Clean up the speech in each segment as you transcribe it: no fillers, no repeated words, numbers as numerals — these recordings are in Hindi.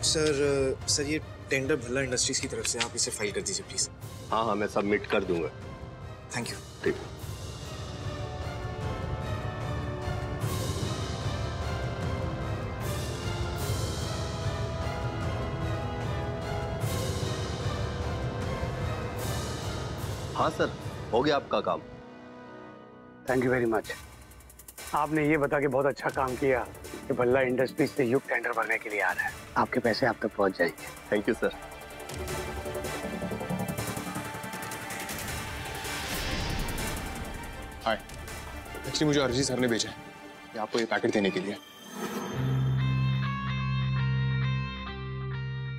सर ये टेंडर भल्ला इंडस्ट्रीज की तरफ से, आप इसे फाइल कर दीजिए प्लीज। हाँ हाँ मैं सबमिट कर दूंगा। Thank you. ठीक। हाँ सर, हो गया आपका काम। Thank you very much. आपने ये बता के बहुत अच्छा काम किया कि भल्ला इंडस्ट्रीज से युग टेंडर भरने के लिए आ रहा है। आपके पैसे आप तक पहुंच जाएंगे। Thank you sir. Hi, actually मुझे अरजी सर ने भेजा है कि आपको ये पैकेट देने के लिए।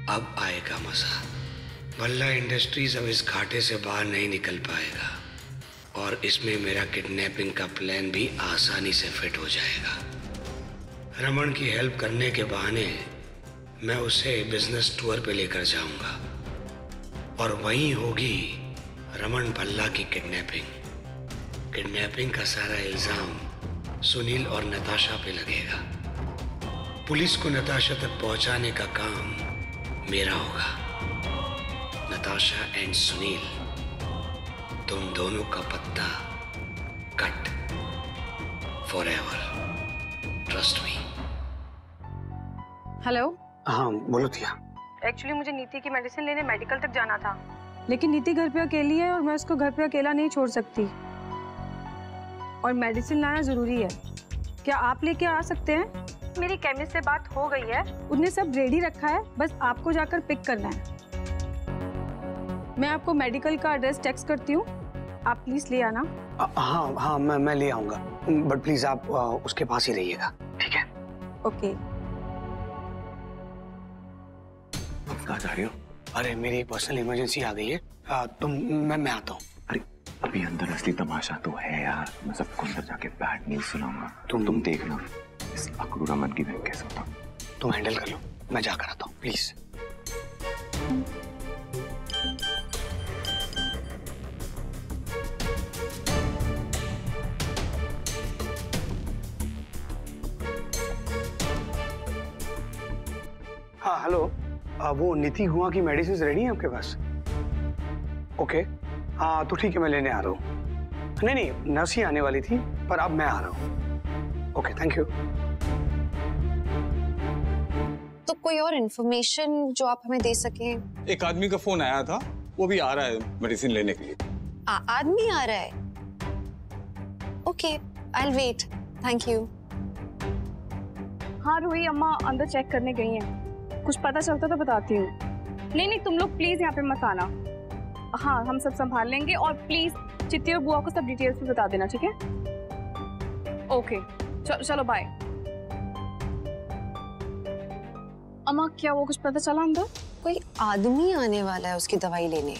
अब आएगा मजा। भल्ला इंडस्ट्रीज अब इस घाटे से बाहर नहीं निकल पाएगा और इसमें मेरा किडनैपिंग का प्लान भी आसानी से फिट हो जाएगा। रमन की हेल्प करने के बहाने मैं उसे बिजनेस टूर पे लेकर जाऊंगा और वहीं होगी रमन भल्ला की किडनैपिंग। किडनैपिंग का सारा इल्जाम सुनील और नताशा पे लगेगा। पुलिस को नताशा तक पहुंचाने का काम मेरा होगा। नताशा एंड सुनील, तुम दोनों का पत्ता cut forever. Trust me. Hello. हाँ बोलो थिया। एक्चुअली मुझे नीति की मेडिसिन लेने मेडिकल तक जाना था, लेकिन नीति घर पे अकेली है और मैं उसको घर पे अकेला नहीं छोड़ सकती और मेडिसिन लाना जरूरी है। क्या आप लेके आ सकते हैं? मेरी केमिस्ट से बात हो गई है, उसने सब रेडी रखा है, बस आपको जाकर पिक करना है। मैं आपको मेडिकल का एड्रेस टेक्स्ट करती हूँ, आप प्लीज ले आना। हाँ हाँ मैं ले आऊंगा, बट प्लीज आप उसके पास ही रहिएगा, ठीक है? ओके। कहाँ जा रही हो? अरे मेरी पर्सनल इमरजेंसी आ गई है, मैं आता हूँ। अरे अभी अंदर असली तमाशा तो है यार, मैं सबको अंदर जाके बैड न्यूज सुनाऊंगा। तुम देखना इस अकड़ू रमन की मैं कैसे होता हूँ। तुम हैंडल कर लो, मैं जाकर आता हूँ प्लीज। हाँ हेलो, वो नीति हुआ की मेडिसिन रेडी है आपके पास? ओके हाँ तो ठीक है, मैं लेने आ रहा हूँ। नहीं नर्स ही आने वाली थी, पर अब मैं आ रहा हूँ। Okay thank you. तो कोई और इन्फॉर्मेशन जो आप हमें दे सकें? एक आदमी का फोन आया था, वो भी आ रहा है मेडिसिन लेने के लिए। आदमी आ रहा है? Okay I will wait, thank you. हाँ रूही अम्मा अंदर चेक करने गई हैं, कुछ पता चलता तो बताती हूँ। नहीं तुम लोग प्लीज यहाँ पे मत आना। हाँ हम सब संभाल लेंगे और प्लीज चित्ती और बुआ को सब डिटेल्स में बता देना, ठीक है? ओके चलो बाय। अम्मा क्या वो कुछ पता चला अंदर? कोई आदमी आने वाला है उसकी दवाई लेने।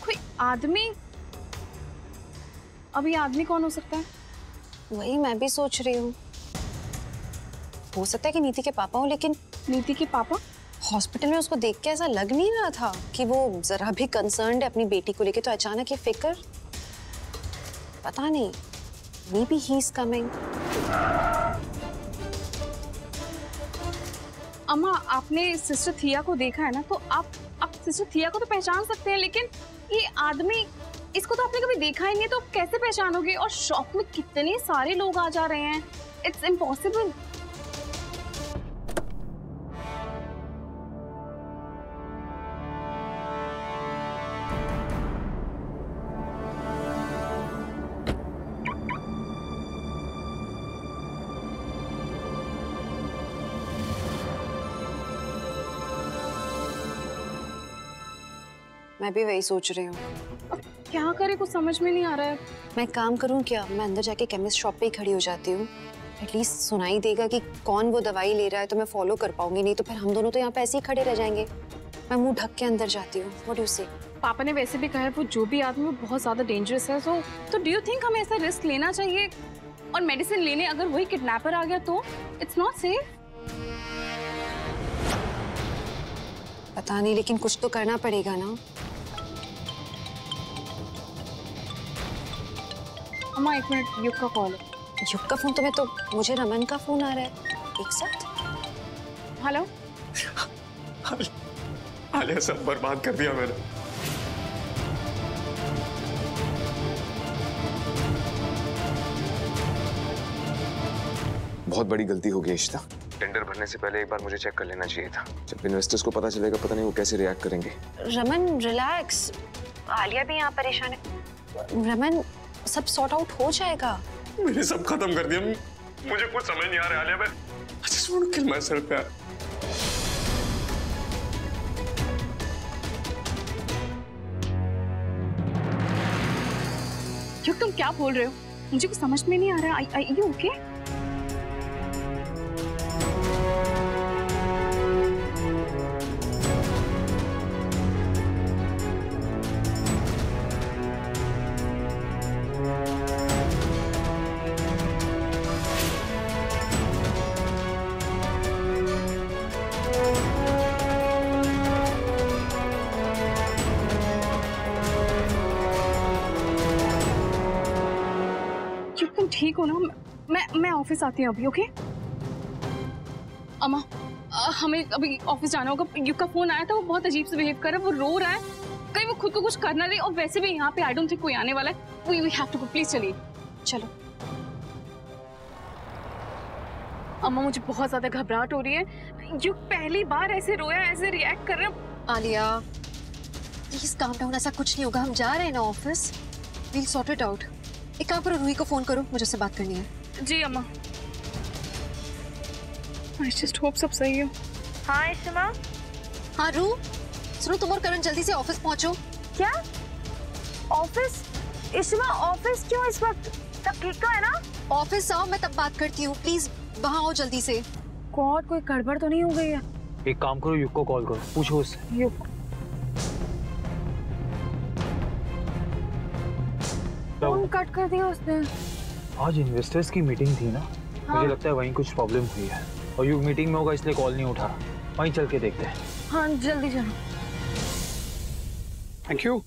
कोई आदमी? अभी आदमी कौन हो सकता है? वही मैं भी सोच रही हूँ। हो सकता है कि नीति के पापा हो, लेकिन नीति के पापा? हॉस्पिटल में उसको देख के ऐसा लग नहीं रहा था कि वो जरा भी कंसर्न्ड है अपनी बेटी को लेके, तो अचानक ये फिक्र, पता नहीं, may be he is coming. अम्मा आपने सिस्टर थिया को देखा है ना, तो आप सिस्टर थिया को तो पहचान सकते हैं, लेकिन ये आदमी, इसको तो आपने कभी देखा ही नहीं, तो कैसे पहचानोगे? और शॉप में कितने सारे लोग आ जा रहे हैं, इट्स इम्पॉसिबल। मैं भी वही सोच रही हूँ। अब क्या करे, कुछ समझ में नहीं आ रहा है। मैं काम करूँ क्या? मैं अंदर जाके केमिस्ट शॉप पे ही खड़ी हो जाती हूँ, एटलीस्ट सुनाई देगा कि कौन वो दवाई ले रहा है, तो मैं फॉलो कर पाऊंगी। नहीं तो फिर हम दोनों तो यहाँ पे ऐसे ही खड़े रह जाएंगे। मैं मुंह ढक के अंदर जाती हूँ। व्हाट डू यू से? पापा ने वैसे भी कहा है वो जो भी आदमी वो बहुत ज्यादा डेंजरस है, तो डू यू थिंक हमें ऐसा रिस्क लेना चाहिए? और मेडिसिन लेने अगर वही किडनैपर आ गया तो इट्स नॉट सेफ। पता नहीं, लेकिन कुछ तो करना पड़ेगा ना। अम्मा एक मिनट, युग का कॉल है। युग का फोन? तुम्हें तो मुझे रमन का फोन आ रहा है एक साथ। हेलो आलिया सब बर्बाद कर दिया मैंने। बहुत बड़ी गलती हो गई इशिता। टेंडर भरने से पहले एक बार मुझे चेक कर लेना चाहिए था। जब इन्वेस्टर्स को पता चलेगा पता नहीं वो कैसे रिएक्ट करेंगे। रमन रिलैक्स, आलिया भी यहाँ परेशान है। रमन सब सॉर्ट आउट हो जाएगा। मैंने सब खत्म कर दिया, मुझे कुछ समझ नहीं आ रहा आलिया। मैं I just want to kill myself यार। क्यों, तुम क्या बोल रहे हो? मुझे कुछ समझ में नहीं आ रहा। Are you okay? तुम ठीक हो ना? मैं ऑफिस आती हूँ अभी। ओके अम्मा, हमें अभी ऑफिस जाना होगा। युग का फोन आया था, वो बहुत अजीब से बिहेव कर रहा है, वो रो रहा है, कहीं वो खुद को कुछ करना दे। और वैसे भी यहाँ पे आई डोंट थिंक कोई आने वाला है। We have to go, please चलिए। चलो अम्मा, मुझे बहुत ज्यादा घबराहट हो रही है। युग पहली बार ऐसे रोया, ऐसे रिएक्ट कर रहा है। आलिया प्लीज काम डाउन, ऐसा कुछ नहीं होगा। हम जा रहे हैं ना office, we'll sort it out. एक काम करो, रूही को फोन करो, मुझे उससे बात करनी है। जी अम्मा। I just hope सब सही हो। हाँ इशिमा। हाँ रू, सुनो तुम और करण जल्दी से ऑफिस पहुंचो। क्या ऑफिस? इशिमा ऑफिस क्यों इस वक्त? सब ठीक तो है ना? ऑफिस आओ, मैं तब बात करती हूँ। प्लीज वहाँ आओ जल्दी से। गॉड, कोई गड़बड़ तो नहीं हो गई है? एक काम करो, युग को कॉल करो, पूछो उससे। युग फोन कट कर दिया उसने। आज इन्वेस्टर्स की मीटिंग थी ना। हाँ। मुझे लगता है वहीं कुछ प्रॉब्लम हुई है और युग मीटिंग में होगा इसलिए कॉल नहीं उठा। वहीं चल के देखते हैं। हाँ जल्दी चलो। Thank you.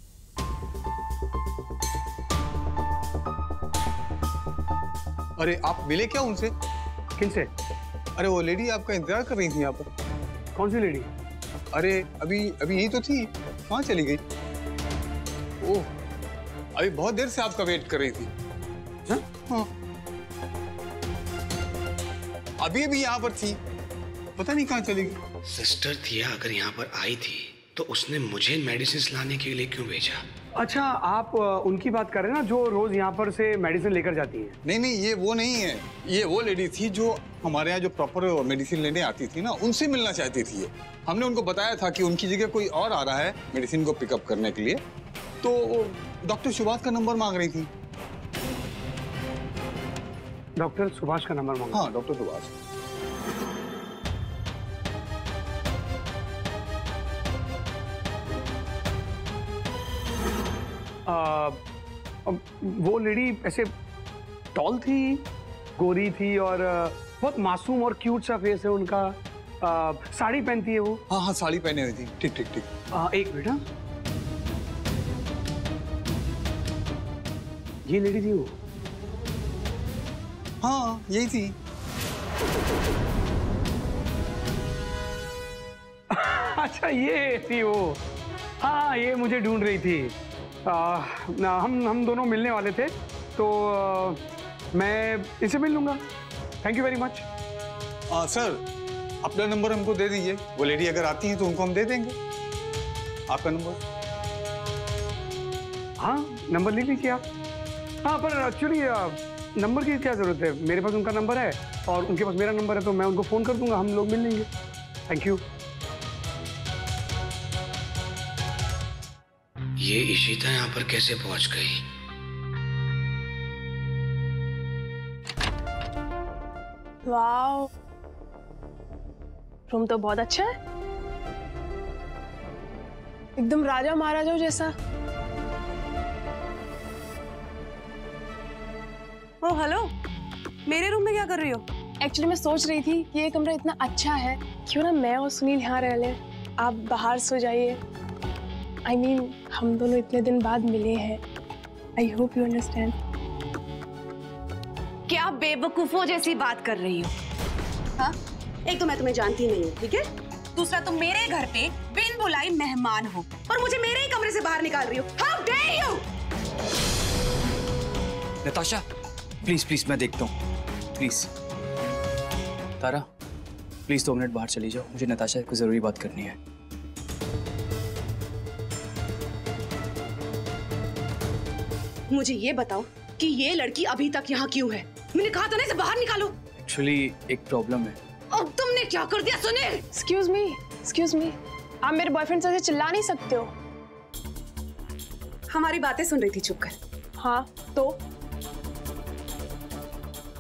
अरे आप मिले क्या उनसे? किनसे? अरे वो लेडी आपका इंतजार कर रही थी यहाँ पर। कौन सी लेडी? अरे अभी यही तो थी, कहाँ चली गई? ओह, अभी बहुत देर से आपका वेट कर रही थी। हाँ। अभी यहाँ पर थी, पता नहीं कहाँ चली गई। सिस्टर थिया अगर यहाँ पर आई थी तो उसने मुझे मेडिसिन लाने के लिए क्यों भेजा? अच्छा, आप उनकी बात कर रहे हैं ना जो रोज यहाँ पर से मेडिसिन लेकर जाती है? नहीं, ये वो नहीं है। ये वो लेडी थी जो हमारे यहाँ जो प्रॉपर मेडिसिन लेने आती थी ना, उनसे मिलना चाहती थी। हमने उनको बताया था कि उनकी जगह कोई और आ रहा है मेडिसिन को पिकअप करने के लिए, तो डॉक्टर सुभाष का नंबर मांग रही थी। डॉक्टर सुभाष का नंबर मांगा? हाँ, डॉक्टर सुभाष। वो लेडी ऐसे टॉल थी, गोरी थी और बहुत मासूम और क्यूट सा फेस है उनका। साड़ी पहनती है वो। हाँ, साड़ी पहने हुई थी। ठीक। एक मिनट। हाँ, ये लेडी थी वो? हाँ, यही थी। अच्छा, ये थी वो। हाँ, ये मुझे ढूंढ रही थी। हम दोनों मिलने वाले थे, तो मैं इसे मिल लूंगा। Thank you very much. Sir, अपना नंबर हमको दे दीजिए। वो लेडी अगर आती है तो उनको हम दे देंगे आपका नंबर। हाँ, नंबर ले लीजिए आप। हाँ, पर एक्चुअली नंबर की क्या ज़रूरत है? मेरे पास उनका नंबर है और उनके पास मेरा नंबर है, तो मैं उनको फ़ोन कर दूंगा, हम लोग मिल लेंगे। Thank you. ये इशिता यहाँ पर कैसे पहुंच गई? वाओ, रूम तो बहुत अच्छा है, एकदम राजा महाराजाओं जैसा। ओह हेलो, मेरे रूम में क्या कर रही हो? एक्चुअली मैं सोच रही थी कि ये कमरा इतना अच्छा है, क्यों ना मैं और सुनील यहाँ रह लें। आप बाहर सो जाइए। I mean, हम दोनों इतने दिन बाद मिले हैं। I hope you understand. क्या बेवकूफों जैसी बात कर रही हो? हाँ, एक तो मैं तुम्हें जानती नहीं हूँ, ठीक है? दूसरा तुम मेरे घर पे बिन बुलाई मेहमान हो और मुझे मेरे ही कमरे से बाहर निकाल रही हो। How dare you! Natasha please please, मैं देखता हूँ, प्लीज। तारा प्लीज 2 मिनट बाहर चली जाओ, मुझे नताशा को जरूरी बात करनी है। मुझे ये बताओ कि ये लड़की अभी तक यहाँ क्यों है? मैंने कहा था ना इसे बाहर निकालो। एक्चुअली एक प्रॉब्लम है। अब तुमने क्या कर दिया सुनील? एक्सक्यूज मी, आप मेरे बॉयफ्रेंड से चिल्ला नहीं सकते हो। हमारी बातें सुन रही थी चुप कर। हाँ तो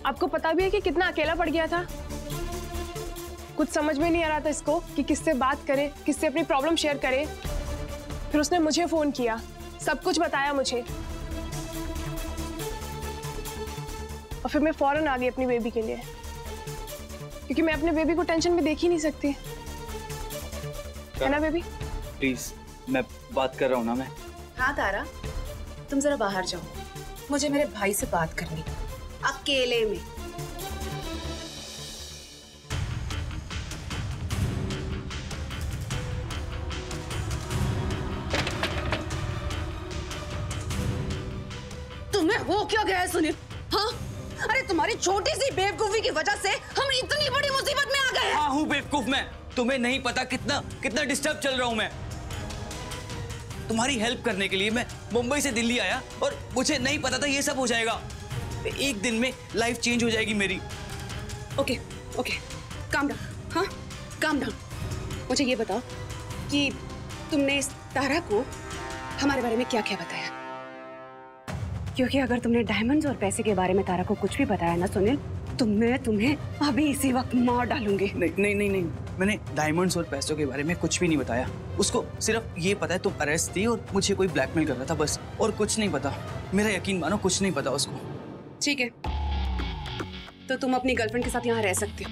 आपको पता भी है कि कितना अकेला पड़ गया था। कुछ समझ में नहीं आ रहा था इसको कि किससे बात करे, किससे अपनी प्रॉब्लम शेयर करे। फिर उसने मुझे फोन किया, सब कुछ बताया मुझे, और फिर मैं फौरन आ गई अपनी बेबी के लिए, क्योंकि मैं अपने बेबी को टेंशन में देख ही नहीं सकती, है ना बेबी? प्लीज, मैं बात कर रहा हूँ ना मैं। हाँ तारा, तुम जरा बाहर जाओ, मुझे मेरे भाई से बात करनी अकेले में। तुम्हें हो क्या गया है सुनील? हाँ, अरे तुम्हारी छोटी सी बेवकूफी की वजह से हम इतनी बड़ी मुसीबत में आ गए। हाँ हूँ बेवकूफ मैं, तुम्हें नहीं पता कितना कितना डिस्टर्ब चल रहा हूँ मैं। तुम्हारी हेल्प करने के लिए मैं मुंबई से दिल्ली आया और मुझे नहीं पता था ये सब हो जाएगा। एक दिन में लाइफ चेंज हो जाएगी मेरी। Okay, calm down. हाँ, काम डाउन। मुझे ये बताओ कि तुमने इस तारा को हमारे बारे में क्या क्या बताया? क्योंकि अगर तुमने डायमंड्स और पैसे के बारे में तारा को कुछ भी बताया ना सुनील, तो मैं तुम्हें अभी इसी वक्त मार डालूंगी। नहीं, मैंने डायमंड्स और पैसों के बारे में कुछ भी नहीं बताया। उसको सिर्फ ये पता है तुम अरेस्ट थी और मुझे कोई ब्लैकमेल कर रहा था, बस, और कुछ नहीं पता। मेरा यकीन मानो, कुछ नहीं पता उसको। ठीक है, तो तुम अपनी गर्लफ्रेंड के साथ यहाँ रह सकते हो,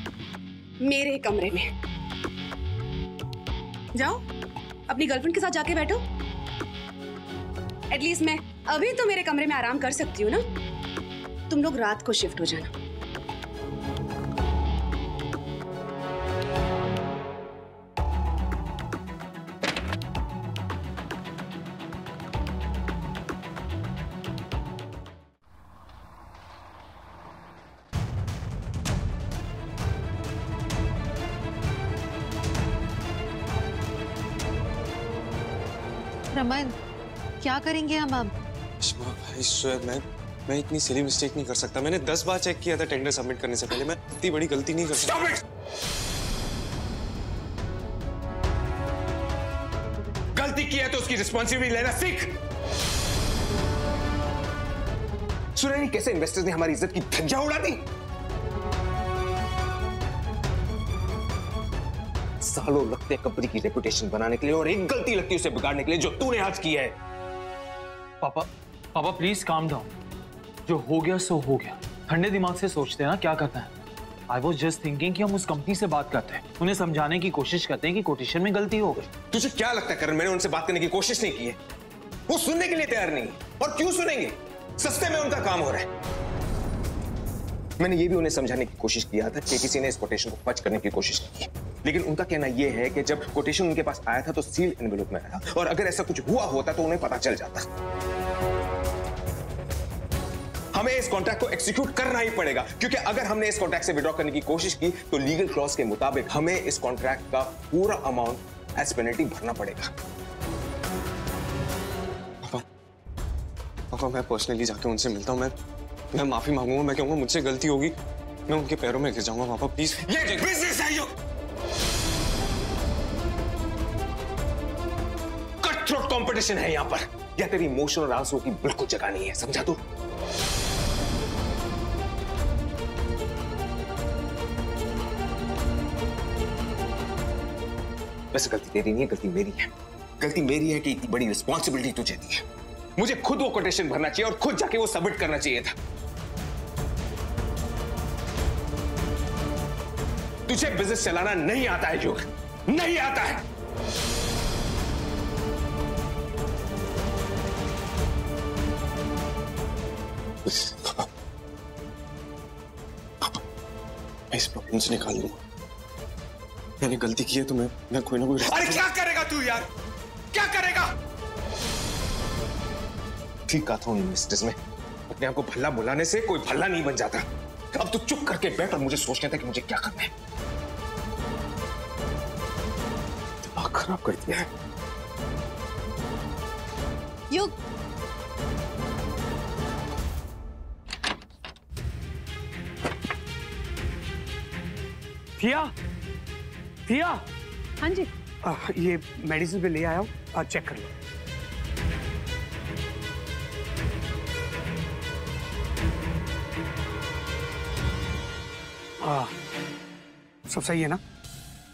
मेरे कमरे में। जाओ, अपनी गर्लफ्रेंड के साथ जाके बैठो। एटलीस्ट मैं अभी तो मेरे कमरे में आराम कर सकती हूँ ना। तुम लोग रात को शिफ्ट हो जाना। रमन, क्या करेंगे हम अब? भाई शोएब, मैं इतनी सिली मिस्टेक नहीं कर सकता। मैंने 10 बार चेक किया था टेंडर सबमिट करने से पहले। मैं इतनी बड़ी गलती नहीं कर सकता। गलती की है तो उसकी रिस्पॉन्सिबिलिटी लेना सीख। सुना नहीं कैसे इन्वेस्टर्स ने हमारी इज्जत की धज्जियां उड़ा दी। सालों लगते हैं कंपनी की रेपुटेशन बनाने के लिए और एक गलती लगती है उसे बिगाड़ने के लिए, जो तूने आज की है। पापा प्लीज काम डाउन। जो हो गया सो हो गया, ठंडे दिमाग से सोचते हैं ना क्या करना है। आई वॉज जस्ट थिंकिंग कि हम उस कंपनी से बात करते हैं, उन्हें समझाने की कोशिश करते हैं कि कोटेशन में गलती हो गई। तुझे क्या लगता है करण, मैंने उनसे बात करने की कोशिश नहीं की है? वो सुनने के लिए तैयार नहीं है, और क्यों सुनेंगे? सस्ते में उनका काम हो रहा है। मैंने ये भी उन्हें समझाने की कोशिश किया था कि किसी ने इस कोटेशन को फर्ज करने की कोशिश की है, लेकिन उनका कहना यह है कि जब कोटेशन उनके पास आया था तो सील एनवेलप में आया था, और अगर ऐसा कुछ हुआ होता तो उन्हें पता चल जाता। हमें इस कॉन्ट्रैक्ट को एक्जीक्यूट करना ही पड़ेगा, क्योंकि अगर हमने इस कॉन्ट्रैक्ट से विड्रॉ करने की कोशिश की तो लीगल क्लॉज के मुताबिक हमें इस कॉन्ट्रैक्ट का पूरा अमाउंट एज पेनल्टी भरना पड़ेगा। पापा, मैं पर्सनली जाके उनसे मिलता हूँ। मैं माफी मांगूंगा। मैं कहूंगा मुझसे गलती होगी, मैं उनके पैरों में गिर जाऊंगा। पापा प्लीज। ये बिजनेस है, कट थ्रोट कंपटीशन है यहाँ पर। या तेरी इमोशन और आंसू की बिल्कुल जगह नहीं है, समझा तू? वैसे गलती तेरी नहीं है, गलती मेरी है। गलती मेरी है कि इतनी बड़ी रिस्पॉन्सिबिलिटी तुझे दी है। मुझे खुद वो कोटेशन भरना चाहिए और खुद जाके वो सबमिट करना चाहिए था। तुझे बिजनेस चलाना नहीं आता है युग, नहीं आता है। मैं इस प्रॉब्लम से निकाल लूंगा। मैंने गलती की है तो मैं कोई ना कोई। अरे क्या करेगा तू यार, क्या करेगा? ठीक कहा था उन मिस्टेस में, अपने आप को भला बुलाने से कोई भला नहीं बन जाता। अब तू चुप करके बैठ और मुझे सोचने था कि मुझे क्या करना है। दिमाग खराब कर दिया है। युग, थिया, थिया। हाँ जी। ये मेडिसिन पे ले आया हूँ, चेक कर लो। सब सही है ना?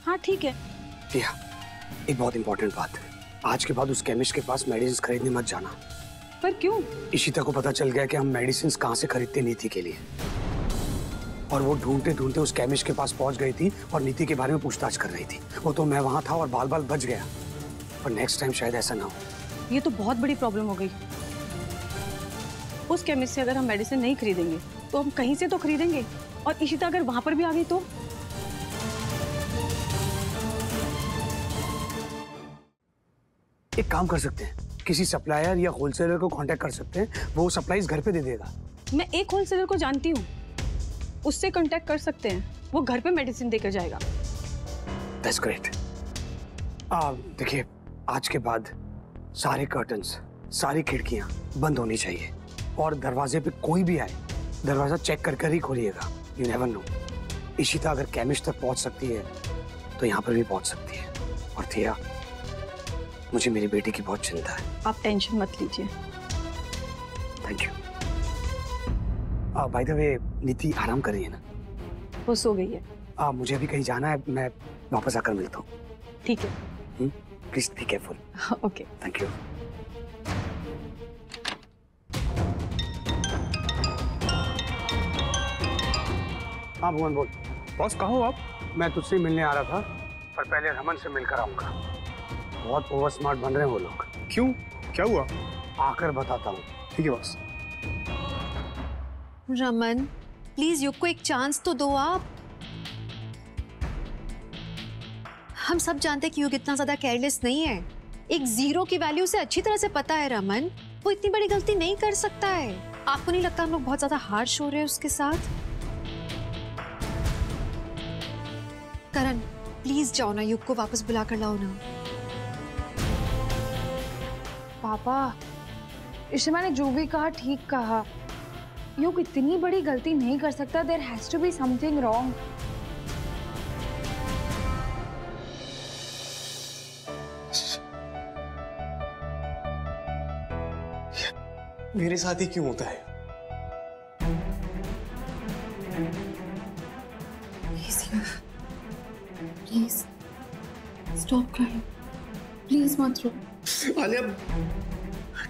हाँ ठीक है। थिया, एक बहुत इंपॉर्टेंट बात है, आज के बाद उस केमिस्ट के पास मेडिसिन खरीदने मत जाना। पर क्यों? इशिता को पता चल गया कि हम मेडिसिन कहाँ से खरीदते नीति के लिए, और वो ढूंढते ढूंढते उस केमिस्ट के पास पहुंच गई थी और नीति के बारे में पूछताछ कर रही थी। वो तो मैं वहां था और बाल बाल बच गया, पर नेक्स्ट टाइम शायद ऐसा ना हो। ये तो बहुत बड़ी प्रॉब्लम हो गई। उस केमिस्ट से अगर हम मेडिसिन नहीं खरीदेंगे तो हम कहीं से तो खरीदेंगे, और इशिता अगर वहां पर भी आ गई तो? एक काम कर सकते हैं, किसी सप्लायर या होलसेलर को कांटेक्ट कर सकते हैं, वो सप्लाईज घर पे दे देगा। मैं एक होलसेलर को जानती हूँ, उससे कांटेक्ट कर सकते हैं, वो घर पे मेडिसिन देकर जाएगा। That's great। देखिए, आज के बाद सारे कर्टन्स, सारी खिड़कियां बंद होनी चाहिए, और दरवाजे पे कोई भी आए दरवाजा चेक कर ही खोलिएगा। यू नेवर नो, इशिता अगर केमिस्ट तक पहुंच सकती है तो यहाँ पर भी पहुंच सकती है। और थिया, मुझे मेरी बेटी की बहुत चिंता है। आप टेंशन मत लीजिए। Thank you. By the way, नीति आराम कर रही है ना? वो सो गई है। मुझे भी कहीं जाना है, मैं वापस आकर मिलता हूँ। ठीक है। Please be careful. Okay, thank you. हाँ भुवन बोल। बॉस कहाँ हो आप? मैं तुझसे मिलने आ रहा था, पर पहले रमन से मिलकर आऊंगा। बहुत ओवर स्मार्ट बन रहे हैं वो लोग। क्यों, क्या हुआ? आकर बताता हूँ। ठीक है बॉस। रमन, प्लीज युग को एक चांस तो दो आप। हम सब जानते हैं कि युग इतना ज्यादा केयरलेस नहीं है। एक 0 की वैल्यू से अच्छी तरह से पता है रमन, वो इतनी बड़ी गलती नहीं कर सकता है। आपको नहीं लगता हम लोग बहुत ज्यादा हार्श हो रहे हैं उसके साथ? करण, प्लीज जाओ ना, युग को वापस बुला कर लाओ ना। पापा, इशिमा ने जो भी कहा ठीक कहा। युग इतनी बड़ी गलती नहीं कर सकता। There has to be something wrong. मेरे साथ ही क्यों होता है? प्लीज स्टॉप क्राइंग, प्लीज मत रो। आलिया,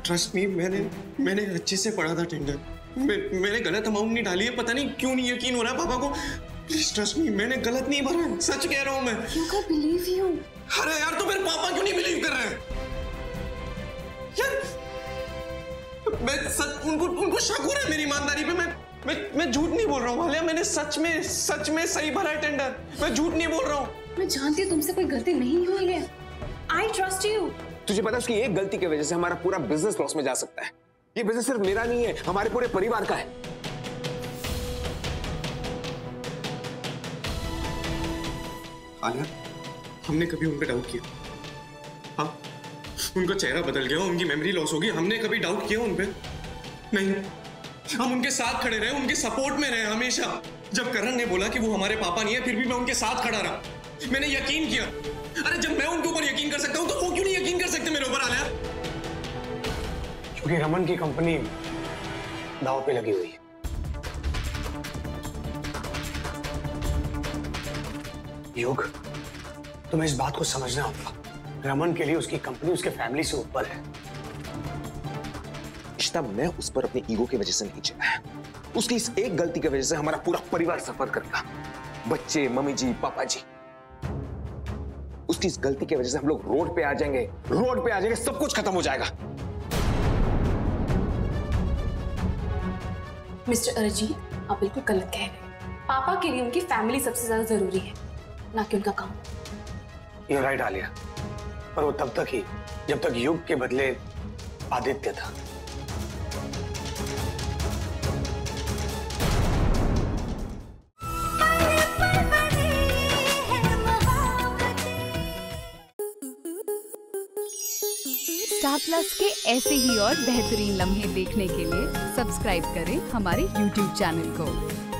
ट्रस्ट मी, मैंने अच्छे से पढ़ा था टेंडर। मैंने गलत अमाउंट नहीं डाली है। पता नहीं क्यों नहीं यकीन हो रहा है पापा को। प्लीज ट्रस्ट मी, मैंने गलत नहीं भरा है, सच कह रहा हूं मैं। You can't believe you। अरे यार, तो मेरे पापा क्यों नहीं बिलीव कर रहे हैं यार? मैं सच, उनको शक हो रहा है मेरी ईमानदारी पे। मैं झूठ नहीं बोल रहा हूँ आलिया, मैंने सच में सही भरा है टेंडर। मैं झूठ नहीं बोल रहा हूँ। मैं जानती हूँ तुमसे कोई गलती नहीं हुई है। I trust you। तुझे पता है उसकी एक गलती की वजह से हमारा पूरा बिजनेस लॉस में जा सकता है। ये बिजनेस सिर्फ मेरा नहीं है, हमारे पूरे परिवार का है। आलिया, हमने कभी उन पे डाउट किया? हाँ, उनका चेहरा बदल गया, उनकी मेमोरी लॉस होगी, हमने कभी डाउट किया उन पे? नहीं। हम उनके साथ खड़े रहे, उनके सपोर्ट में रहे हमेशा। जब करण ने बोला कि वो हमारे पापा नहीं है, फिर भी मैं उनके साथ खड़ा रहा, मैंने यकीन किया। अरे जब मैं उनके ऊपर यकीन कर सकता हूं तो वो क्यों नहीं यकीन कर सकते मेरे ऊपर आलिया? क्योंकि रमन की कंपनी दांव पे लगी हुई है। युग, तुम्हें इस बात को समझना होगा, रमन के लिए उसकी कंपनी उसके फैमिली से ऊपर है। इश्ता, मैं उस पर अपने ईगो की वजह से नहीं चिढ़ा है। उसकी इस एक गलती की वजह से हमारा पूरा परिवार सफर करेगा। बच्चे, मम्मी जी, पापा जी। उसकी इस गलती की वजह से हम लोग रोड पे आ जाएंगे, सब कुछ खत्म हो जाएगा। मिस्टर अरजी, आप बिल्कुल गलत कह रहे हैं। पापा के लिए उनकी फैमिली सबसे ज्यादा जरूरी है, ना कि उनका काम। ये राइट आलिया, पर वो तब तक ही जब तक युग के बदले आदित्य था। स्टार प्लस के ऐसे ही और बेहतरीन लम्हे देखने के लिए सब्सक्राइब करें हमारे YouTube चैनल को।